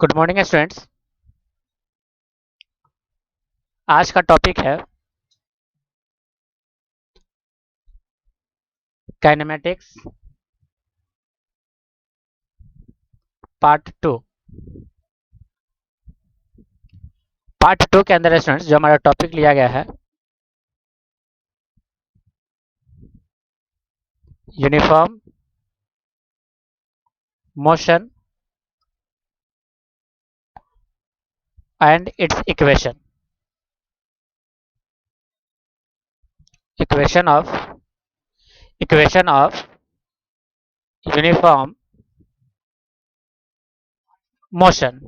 Good morning students. आज का topic है kinematics part two. Part two के अंदर स्टूडेंट्स जो हमारा टॉपिक लिया गया है uniform motion and it's equation equation of uniform motion.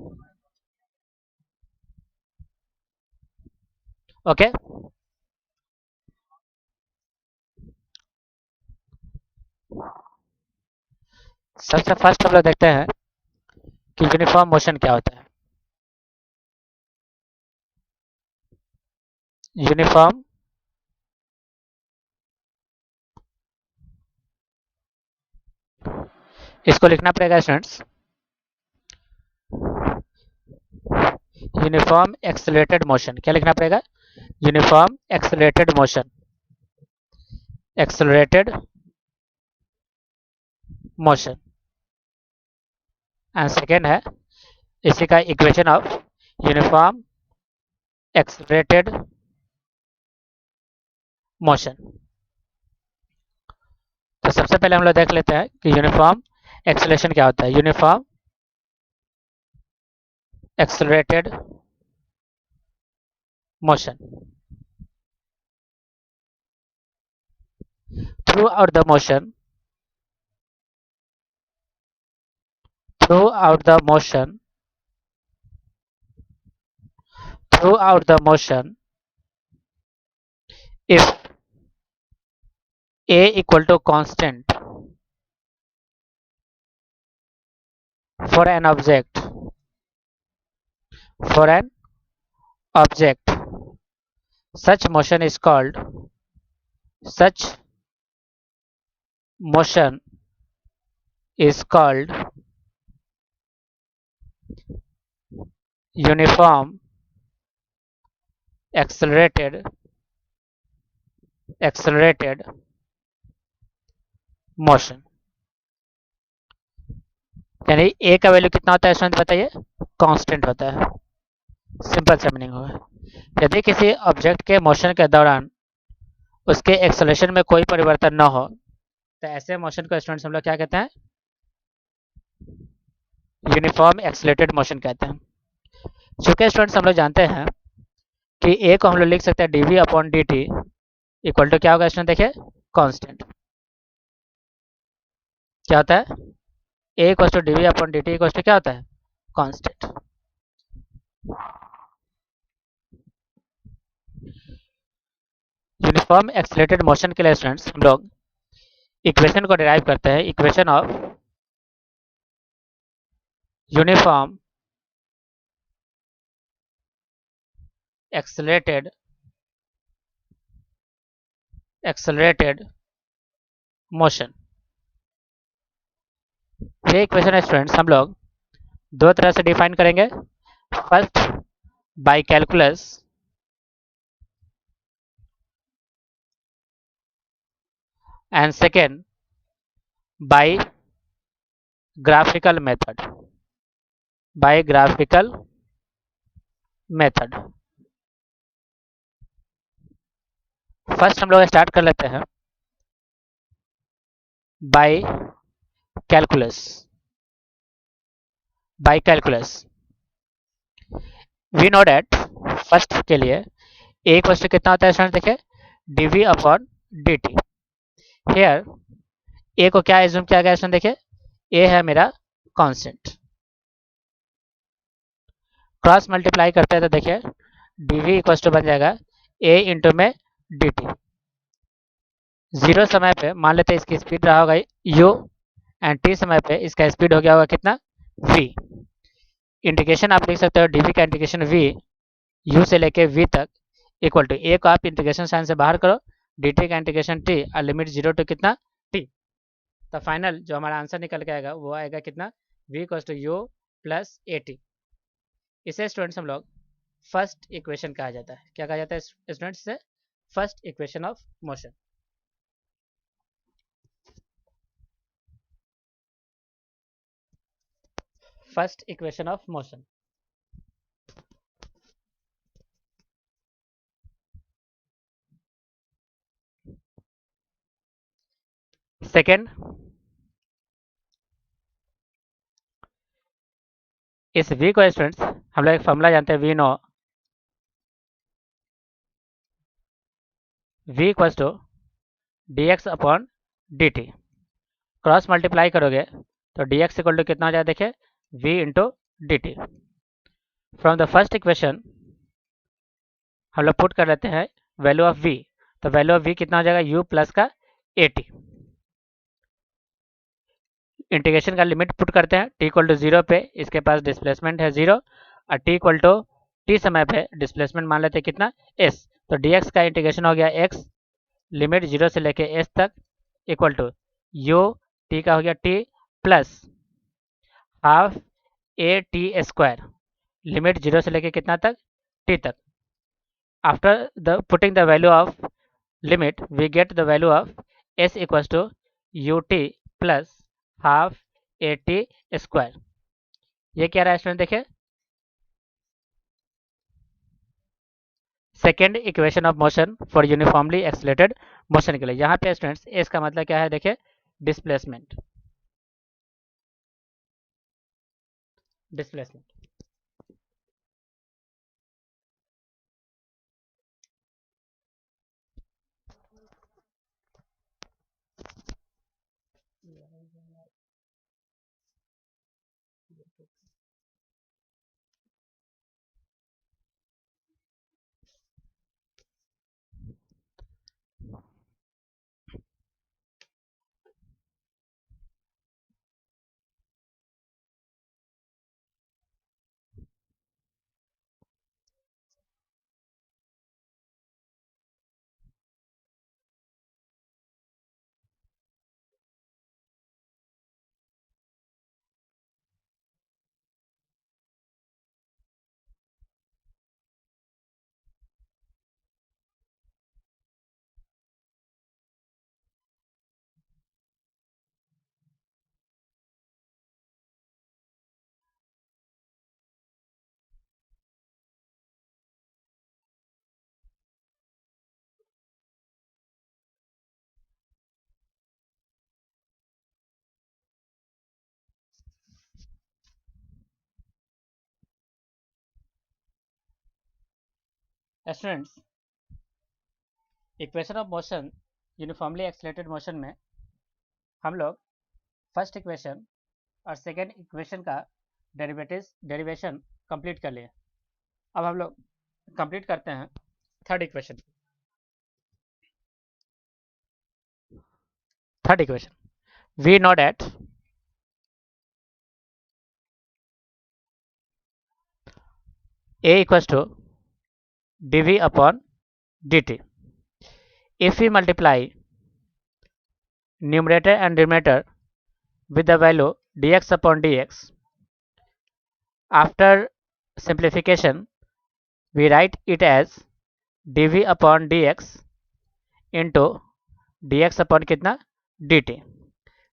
Okay, सबसे फर्स्ट हम लोग देखते हैं कि यूनिफॉर्म मोशन क्या होता है। यूनिफॉर्म इसको लिखना पड़ेगा स्टूडेंट्स, यूनिफॉर्म एक्सेलरेटेड मोशन। क्या लिखना पड़ेगा? Uniform accelerated motion, accelerated motion. And second है इसी का equation of uniform accelerated motion. तो सबसे पहले हम लोग देख लेते हैं कि यूनिफॉर्म एक्सेलरेशन क्या होता है। Uniform accelerated motion, throughout the motion throughout the motion throughout the motion if a equal to constant for an object such motion is called uniform accelerated motion. यानी ए का वैल्यू कितना होता है स्टूडेंट बताइए? Constant होता है। सिंपल सा meaning होगा। यदि किसी ऑब्जेक्ट के मोशन के दौरान उसके एक्सेलरेशन में कोई परिवर्तन न हो तो ऐसे मोशन को स्टूडेंट्स हम लोग क्या कहते हैं? यूनिफॉर्म एक्सेलरेटेड मोशन कहते हैं। चूंकि स्टूडेंट्स हम लोग जानते हैं कि ए को हम लोग लिख सकते हैं d v upon d t equal to क्या होगा स्टूडेंट? देखिए कांस्टेंट क्या होता है? A equal to d v upon d t equal to क्या होता है? कांस्टेंट। यूनिफॉर्म एक्सेलरेटेड मोशन के लिए स्टूडेंट्स हम लोग इक्वेशन को डिराइव करते हैं। Equation of uniform accelerated motion. ये इक्वेशन है स्टूडेंट्स हम लोग दो तरह से डिफाइन करेंगे। First by calculus and second by graphical method. First हम लोग स्टार्ट कर लेते हैं by calculus. We know that first के लिए ए क्वेश्चन कितना होता है स्टूडेंट? देखिए d v upon d t. Here a को क्या एज्यूम किया गया स्टूडेंट? देखिए ए है मेरा कांस्टेंट। क्रॉस मल्टीप्लाई करते हैं तो देखिए डी वी इक्वल टू बन जाएगा ए इंटू में डी टी। जीरो समय पे मान लेते हैं इसकी स्पीड रहा होगा यू एंड टी समय पे इसका स्पीड हो गया होगा कितना? वी। इंटीग्रेशन आप लिख सकते हो डी वी का इंटीग्रेशन वी यू से लेके वी तक इक्वल टू ए को आप इंटीग्रेशन साइन से बाहर करो डी टी का इंटीग्रेशन टी और लिमिट जीरो टू कितना? टी। तो फाइनल जो हमारा आंसर निकल के आएगा वो आएगा कितना, v equals to u plus a t. इसे स्टूडेंट्स हम लोग फर्स्ट इक्वेशन कहा जाता है। क्या कहा जाता है स्टूडेंट्स से? First equation of motion. First equation of motion. Second, इस v को स्टूडेंट्स हम लोग एक फॉर्मूला जानते हैं, we know v equals to d x upon d t. Cross multiply करोगे तो डी एक्स इक्वल टू कितना हो जाएगा, देखिए v into D T. From the first equation हम लोग पुट कर लेते हैं वैल्यू ऑफ v, तो वैल्यू ऑफ v कितना हो जाएगा, u प्लस का ए टी। इंटीग्रेशन का लिमिट पुट करते हैं t इक्वल टू जीरो पे, इसके पास डिस्प्लेसमेंट है जीरो, और t इक्वल टू t समय पे डिस्प्लेसमेंट मान लेते हैं कितना, s। तो dx का इंटीग्रेशन हो गया x, लिमिट जीरो से लेके s तक, इक्वल टू u t का हो गया t plus half a t square, limit zero से लेके कितना तक, t तक। After the putting the value of limit we get the value of s equals to u t plus half a t square. ये क्या रहा है student, देखिए second equation of motion for uniformly accelerated motion के लिए। यहाँ पे students S का मतलब क्या है, देखिए displacement. Displacement students, equation of motion uniformly accelerated motion में हम लोग फर्स्ट इक्वेशन और सेकेंड इक्वेशन का डेरिवेशन कंप्लीट कर लिए। अब हम लोग कंप्लीट करते हैं third equation. Third equation we know that a equals to dv upon dt. If we multiply numerator and denominator with the value dx upon dx, after simplification we write it as dv upon dx into dx upon कितना, dt.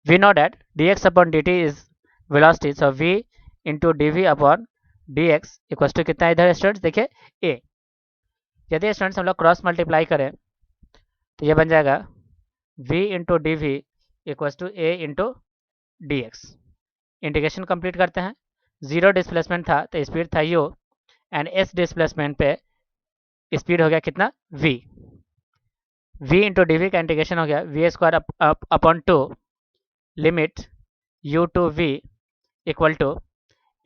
We know that dx upon dt is velocity, so v into dv upon dx equal to कितना, इधर students देखिए a। यदि students हम लोग cross multiply करें तो ये बन जाएगा v into d v equal to a into d x. Integration complete करते हैं। जीरो डिस्प्लेसमेंट था तो स्पीड था u, एंड s डिस्प्लेसमेंट पे स्पीड हो गया कितना, v। v into d v का इंटीग्रेशन हो गया v square upon two limit u to v equal to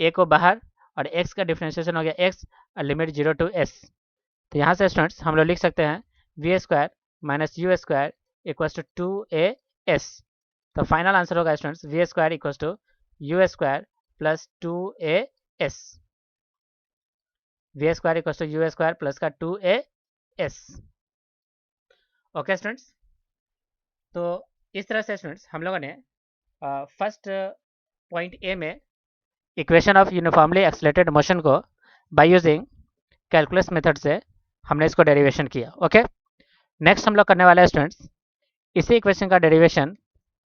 a को बाहर और x का डिफ्रेंशिएशन हो गया x और लिमिट जीरो टू s। तो यहाँ से स्टूडेंट्स हम लोग लिख सकते हैं v square minus u square equals to two a s. तो फाइनल आंसर होगा students v square equals to u square plus two a s. V square equals to u square plus का two a s. Okay students, तो इस तरह से students हम लोगों ने फर्स्ट पॉइंट ए में equation of uniformly accelerated motion को बाय यूजिंग कैलकुलस मेथड से हमने इसको डेरिवेशन किया। ओके, नेक्स्ट हम लोग करने वाले हैं स्टूडेंट्स इसी इक्वेशन का डेरिवेशन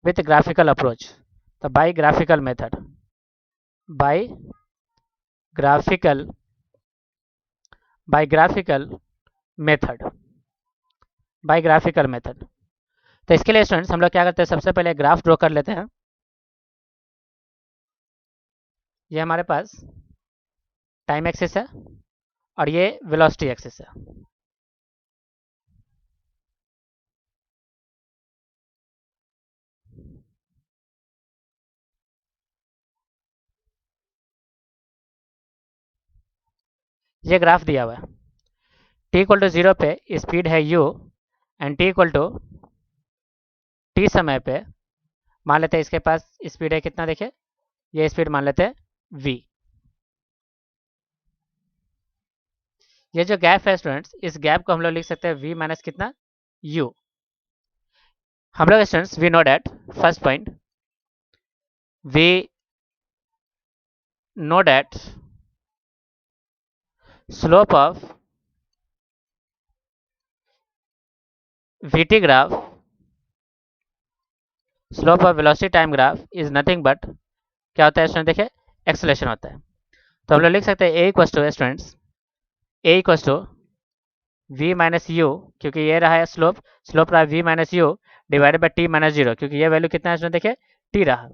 विथ ग्राफिकल अप्रोच। तो by graphical method, by graphical method, by graphical method. तो इसके लिए स्टूडेंट्स हम लोग क्या करते हैं, सबसे पहले ग्राफ ड्रॉ कर लेते हैं। ये हमारे पास टाइम एक्सिस है और ये वेलोसिटी एक्सिस है। ये ग्राफ दिया हुआ है, t इक्वल टू 0 पे स्पीड है u and t equal to t समय पे मान लेते हैं इसके पास स्पीड है कितना, देखिए ये स्पीड मान लेते हैं v। ये जो गैप है स्टूडेंट्स, इस गैप को हम लोग लिख सकते हैं v माइनस कितना u। हम लोग students we know that, first point we know that slope of vt graph, slope of velocity time graph is nothing but क्या होता है स्टूडेंट, देखिए एक्सेलेरेशन होता है। तो हम लोग लिख सकते हैं a equal to students, a equal to v minus u, क्योंकि ये रहा है स्लोप, स्लोप रहा v minus u divided by t minus zero, क्योंकि ये वैल्यू कितना है स्टूडेंट, देखिए t रहा,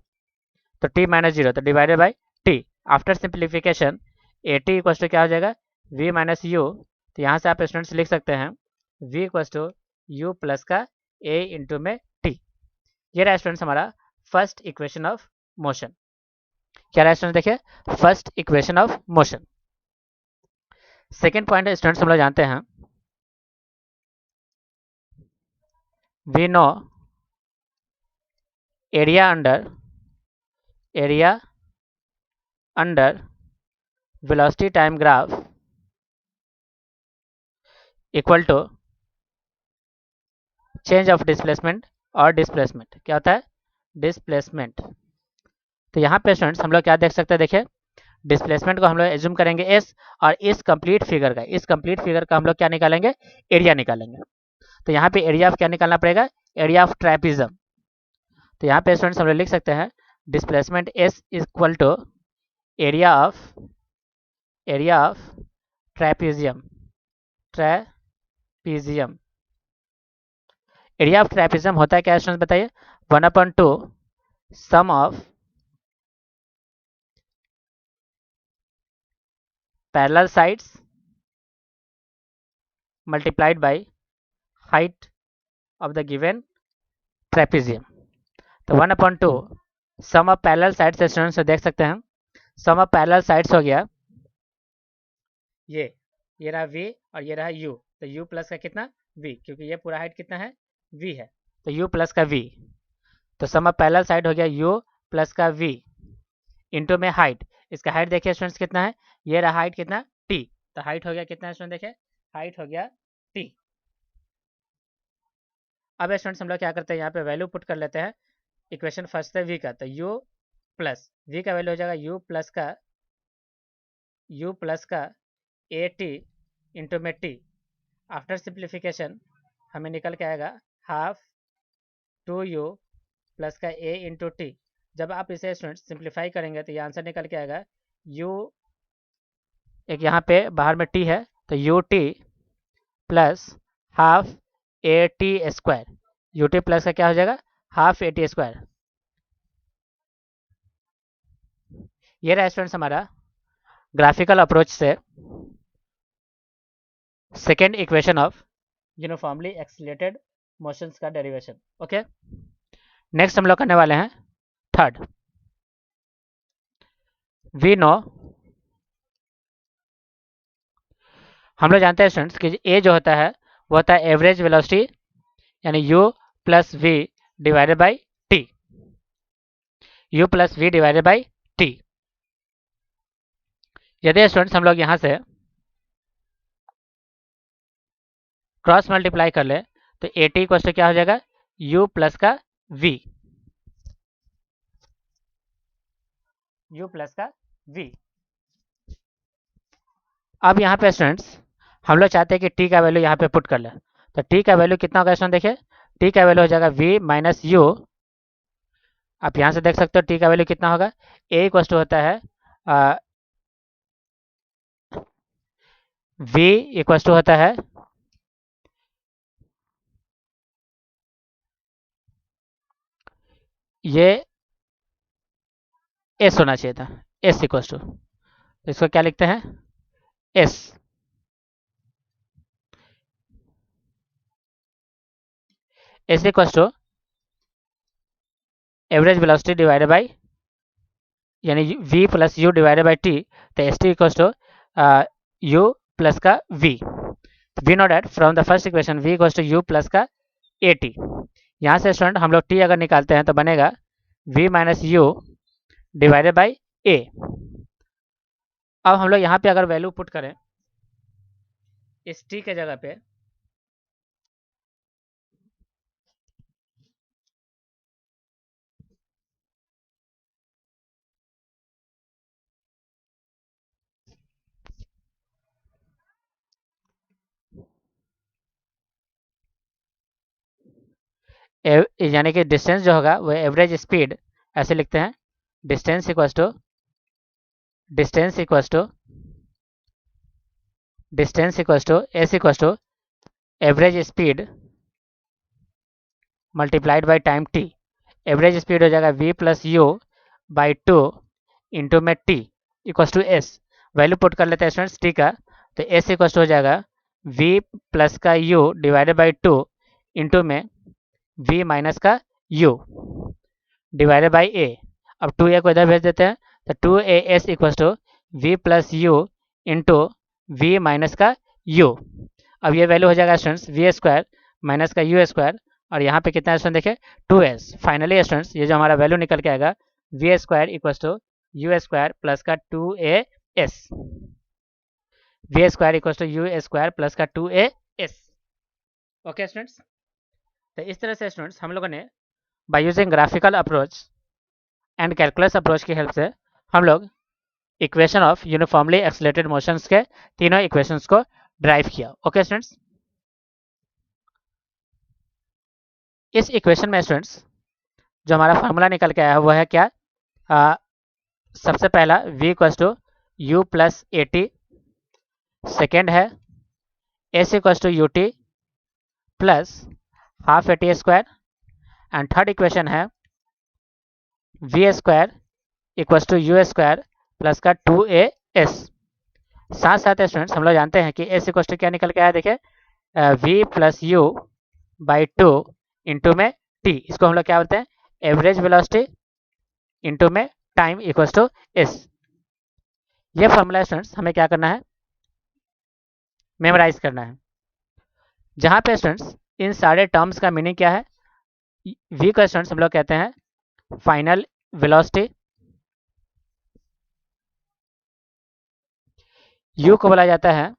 तो t माइनस जीरो तो divided by t। After simplification a t equal to क्या हो जाएगा v माइनस यू। तो यहाँ से आप स्टूडेंट्स लिख सकते हैं v equal to u plus का a इंटू में t। ये रहा स्टूडेंट्स हमारा फर्स्ट इक्वेशन ऑफ मोशन। क्या रहा स्टूडेंट, देखिए first equation of motion. Second point students हम लोग जानते हैं, we know area under velocity time graph equal to change of displacement और डिस्प्लेसमेंट। क्या होता है डिस्प्लेसमेंट। तो यहाँ पे स्टूडेंट्स हम लोग क्या देख सकते हैं, देखिए डिस्प्लेसमेंट को हम लोग एज्यूम करेंगे s, और इस कंप्लीट फिगर का हम लोग क्या निकालेंगे, एरिया निकालेंगे। तो यहाँ पे एरिया ऑफ क्या निकालना पड़ेगा, एरिया ऑफ ट्रेपिज्म। तो यहाँ पे स्टूडेंट्स हम लोग लिख सकते हैं displacement s equal to area of trapezium. Area of trapezium होता है क्या स्टूडेंट्स बताइए, 1/2 sum of parallel sides multiplied by height of the given trapezium. तो 1/2 sum of parallel sides students देख सकते हैं, सम ऑफ पैरेलल साइड्स हो गया ये रहा v और ये रहा u। तो u प्लस का कितना v, क्योंकि ये पूरा हाइट कितना है v है, तो u प्लस का v। तो सम ऑफ पैरेलल साइड हो गया u प्लस का v इंटू में हाइट। इसका हाइट देखिए स्टूडेंट्स कितना है, ये रहा हाइट कितना t। तो हाइट हो गया कितना स्टूडेंट, देखिए हाइट हो गया t। अब स्टूडेंट्स हम लोग क्या करते हैं, यहाँ पे वैल्यू पुट कर लेते हैं इक्वेशन फर्स्ट से v का। तो u प्लस v का वैल्यू हो जाएगा u प्लस का ए टी इंटू में टी। आफ्टर सिंप्लीफिकेशन हमें निकल के आएगा हाफ 2u प्लस का a इंटू टी। जब आप इसे स्टूडेंट सिंप्लीफाई करेंगे तो ये आंसर निकल के आएगा u, एक यहाँ पे बाहर में t है तो you t plus half a t square. You t plus का क्या हो जाएगा हाफ ए टी स्क्वायर। ये रहा स्टूडेंट्स हमारा ग्राफिकल अप्रोच से second equation of uniformly accelerated motions का डेरिवेशन। ओके, नेक्स्ट हम लोग करने वाले हैं थर्ड। वी नो, हम लोग जानते हैं स्टूडेंट्स कि ए जो होता है वो होता है एवरेज वेलोसिटी, यानी u plus v divided by t, u plus v divided by t. यदि स्टूडेंट्स हम लोग यहाँ से क्रॉस मल्टीप्लाई कर ले तो ए टी क्या हो जाएगा u प्लस का v। u प्लस का v। अब यहाँ पे स्टूडेंट्स हम लोग चाहते हैं कि t का वैल्यू यहाँ पे पुट कर ले, तो t का वैल्यू कितना होगा स्टूडेंट? देखिए t का वैल्यू हो जाएगा v माइनस यू। आप यहाँ से देख सकते हो t का वैल्यू कितना होगा। a इक्वल टू होता है v इक्वल टू होता है ये s होना चाहिए था, s इक्वल टू, तो इसको क्या लिखते हैं s। s equal to average velocity divided by यानी v plus u divided by t, तो s t equal to u plus का v। We know that from the first equation v equal to u plus का a T. यहाँ से student हम लोग t अगर निकालते हैं तो बनेगा v minus u divided by a. अब हम लोग यहाँ पे अगर वैल्यू पुट करें इस t के जगह पे, यानी कि डिस्टेंस जो होगा वो एवरेज स्पीड ऐसे लिखते हैं, distance equal to distance equal to distance equal to s equal to average speed multiplied by time t. Average speed हो जाएगा v plus u by two into में t equal to s. Value put कर लेते हैं students T का, तो S equal to हो जाएगा v प्लस का u divided by two into में v माइनस का u डिवाइडेड बाई ए। अब टू ए को इधर भेज देते हैं, तो two a s equal to v plus u into v minus का u। अब ये वैल्यू हो जाएगा स्टूडेंट्स वी स्क्वायर माइनस का यू स्क्वायर, और यहाँ पे कितना स्टूडेंट देखे 2s। फाइनली स्टूडेंट्स ये जो हमारा वैल्यू निकल के आएगा v square equal to u square plus का 2as। V square equal to u square plus का 2as। ओके स्टूडेंट्स, तो इस तरह से स्टूडेंट्स हम लोगों ने by using graphical approach and calculus approach की हेल्प से हम लोग equation of uniformly accelerated motions के तीनों इक्वेशंस को ड्राइव किया। ओके स्टूडेंट्स, इस इक्वेशन में स्टूडेंट्स जो हमारा फार्मूला निकल के आया है वो है क्या? सबसे पहला v equals to u plus a t, second है s equals to u t plus half a t square, and third equation है v square equals to u square plus का 2as। साथ साथ स्टूडेंट्स हम लोग जानते हैं कि एस इक्वल्स टू क्या निकल के आया, देखिए v plus u by two into में t, इसको हम लोग क्या बोलते हैं एवरेज वेलोसिटी इंटू में टाइम इक्वल्स टू s। ये फॉर्मूला स्टूडेंट्स हमें क्या करना है, मेमोराइज करना है, जहाँ पे स्टूडेंट्स इन सारे टर्म्स का मीनिंग क्या है। v को स्टूडेंट्स हम लोग कहते हैं फाइनल वेलोसिटी, u को बोला जाता है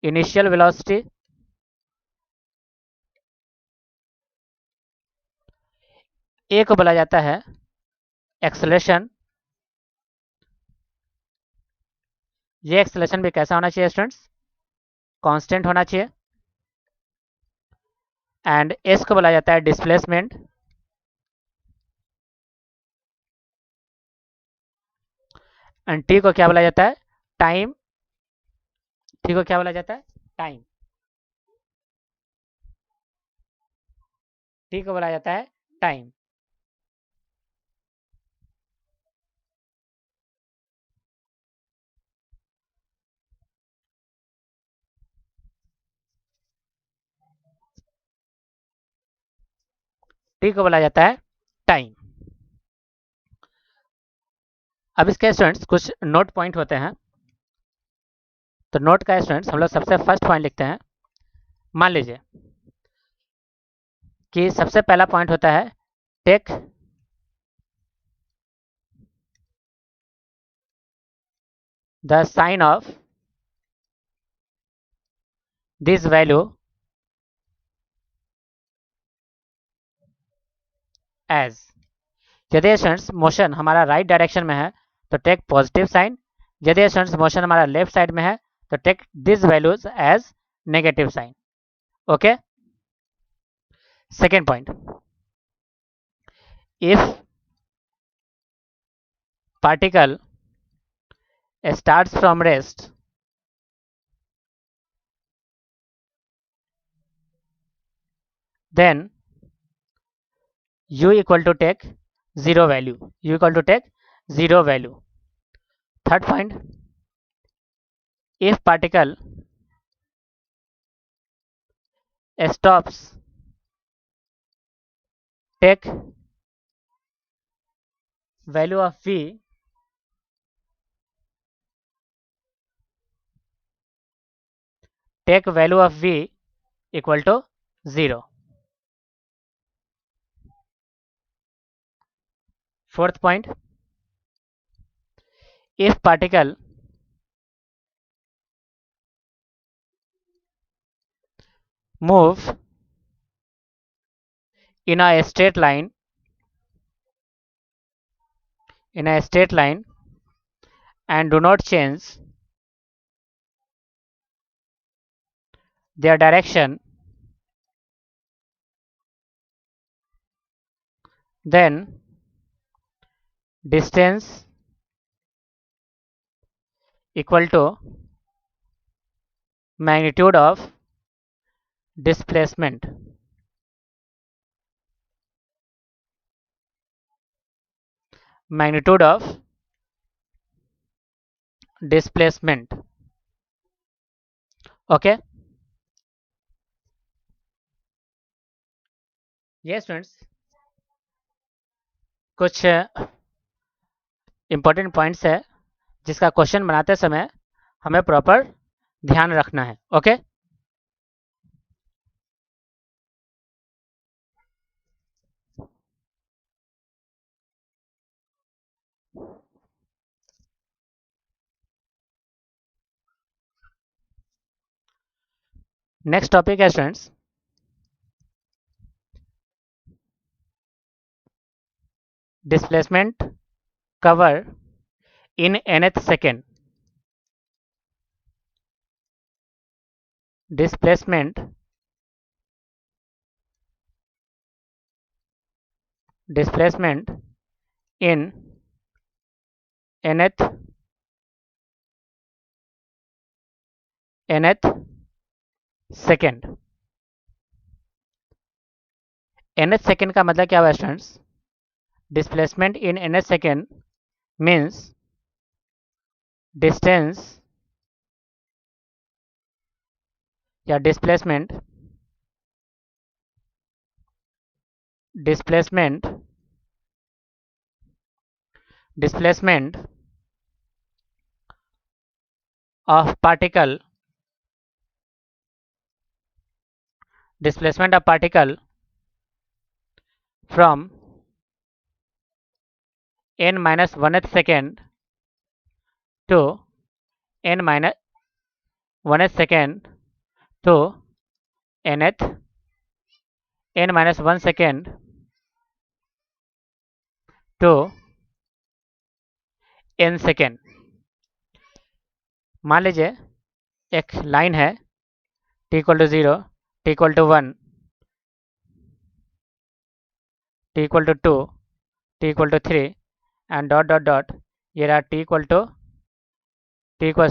इनिशियल वेलोसिटी, a को बोला जाता है एक्सेलरेशन। ये एक्सेलरेशन भी कैसा होना चाहिए स्टूडेंट्स, कांस्टेंट होना चाहिए। एंड s को बोला जाता है डिस्प्लेसमेंट, एंड t को क्या बोला जाता है टाइम। t को क्या बोला जाता है टाइम, t को बोला जाता है टाइम। t को बोला जाता है टाइम। अब इसके स्टूडेंट्स कुछ नोट पॉइंट होते हैं, तो नोट का स्टूडेंट्स हम लोग सबसे फर्स्ट पॉइंट लिखते हैं। मान लीजिए कि सबसे पहला पॉइंट होता है take the sign of this value as, यदि स्टूडेंट्स मोशन हमारा राइट डायरेक्शन में है तो टेक पॉजिटिव साइन, यदि स्टूडेंट्स मोशन हमारा लेफ्ट साइड में है तो take this values as negative sign. Okay. Second point, if particle starts from rest then u equal to take zero value, u equal to take zero value. Third point, if particle stops take value of v take value of v equal to 0. Fourth point, if particle move in a straight line and do not change their direction, then distance equal to magnitude of displacement. Magnitude of displacement. Okay. Yes students, कुछ important points है जिसका question बनाते समय हमें proper ध्यान रखना है. Okay. Next topic है students displacement cover in nth second. Displacement in nth second. nth second का मतलब क्या हुआ students? Displacement in nth second means distance या displacement of particle from n minus 1th second to n minus 1th second to nth n minus 1 second to n second. मान लीजिए एक line है t equal to 0, t equal to 1, t equal to 2, t equal to 3 and dot dot dot. ये रहा t equal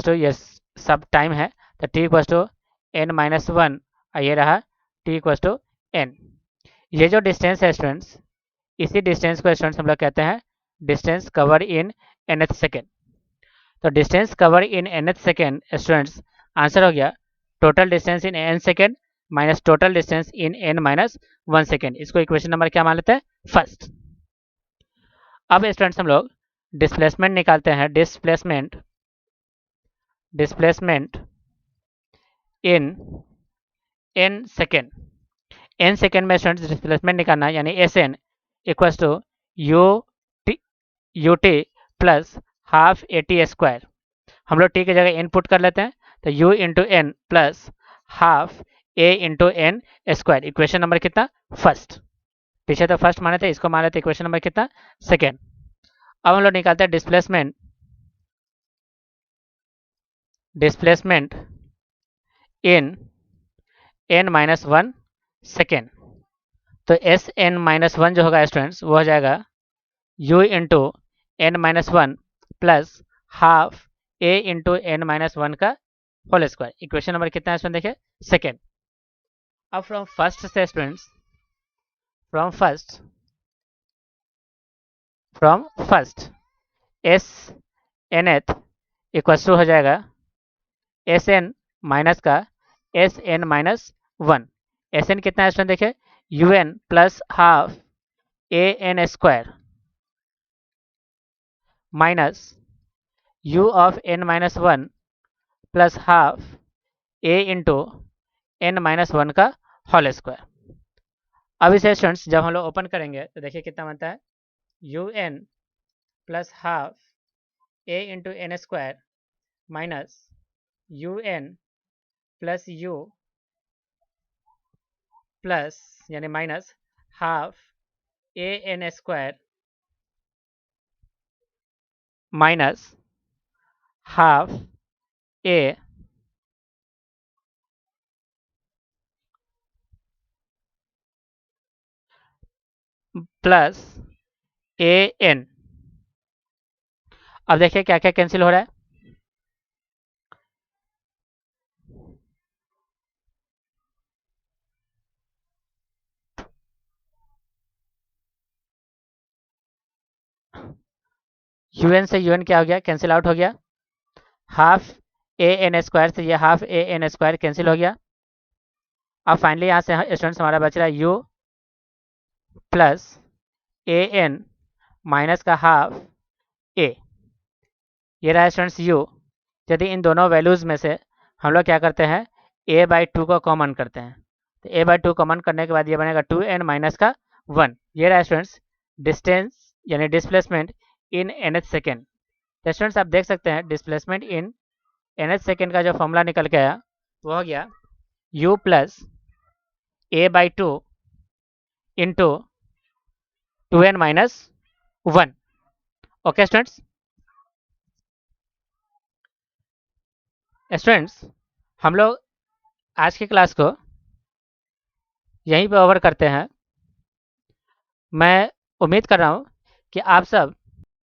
to ये सब time है तो t equal to n minus 1, ये रहा t इक्वल टू n. ये जो डिस्टेंस है स्टूडेंट्स, इसी डिस्टेंस को स्टूडेंट्स हम लोग कहते हैं distance cover in nth second. तो distance cover in nth second students answer हो गया total distance in n second minus total distance in n minus 1 second. इसको इक्वेशन नंबर क्या मान लेते हैं? फर्स्ट. अब स्टूडेंट्स हम लोग डिस्प्लेसमेंट निकालते हैं. Displacement in n second. n second में स्टूडेंट्स डिस्प्लेसमेंट निकालना है यानी Sn equals to ut plus half AT square. हम लोग t की जगह n पुट कर लेते हैं तो u into n plus half a into n square. Equation number कितना? फर्स्ट. पीछे तो फर्स्ट माने थे, इसको मान लेते इक्वेशन नंबर कितना, सेकेंड। अब हम लोग निकालते हैं displacement, displacement in n minus one second. तो एस एन माइनस वन जो होगा स्टूडेंट्स वो हो जाएगा u into n minus one plus half a into n minus one का होल स्क्वायर। इक्वेशन नंबर कितना है इसमें देखिए, सेकेंड। अब फ्रॉम फर्स्ट से students, from first s n th equal to हो जाएगा एस एन माइनस का s n minus one. S n कितना है स्टूडेंट देखिए, u n plus half a n square minus u of n minus one plus half a into n minus one का whole square. अब इसे students जब हम लोग ओपन करेंगे तो देखिए कितना बनता है, u n plus half a into n square minus u n plus u plus यानी minus half a n square minus half a plus a n. अब देखिए क्या क्या कैंसिल हो रहा है, यू एन से यू एन क्या हो गया, कैंसिल आउट हो गया। हाफ ए एन स्क्वायर से ये half a n square cancel हो गया। अब फाइनली यहाँ से स्टूडेंट्स हमारा बच रहा है u plus a n minus का हाफ ए। ये रहा स्टूडेंट्स यू। यदि इन दोनों वैल्यूज़ में से हम लोग क्या करते हैं, ए बाई टू को कॉमन करते हैं, तो ए बाई टू कॉमन करने के बाद ये बनेगा टू एन माइनस का वन। ये रहा स्टूडेंट्स डिस्टेंस यानी displacement in an H second. तो स्टूडेंट्स आप देख सकते हैं displacement in an H second का जो फॉर्मूला निकल के आया वो हो गया u plus a by two into two n minus one. Okay students, हम लोग आज की क्लास को यहीं पे ओवर करते हैं। मैं उम्मीद कर रहा हूँ कि आप सब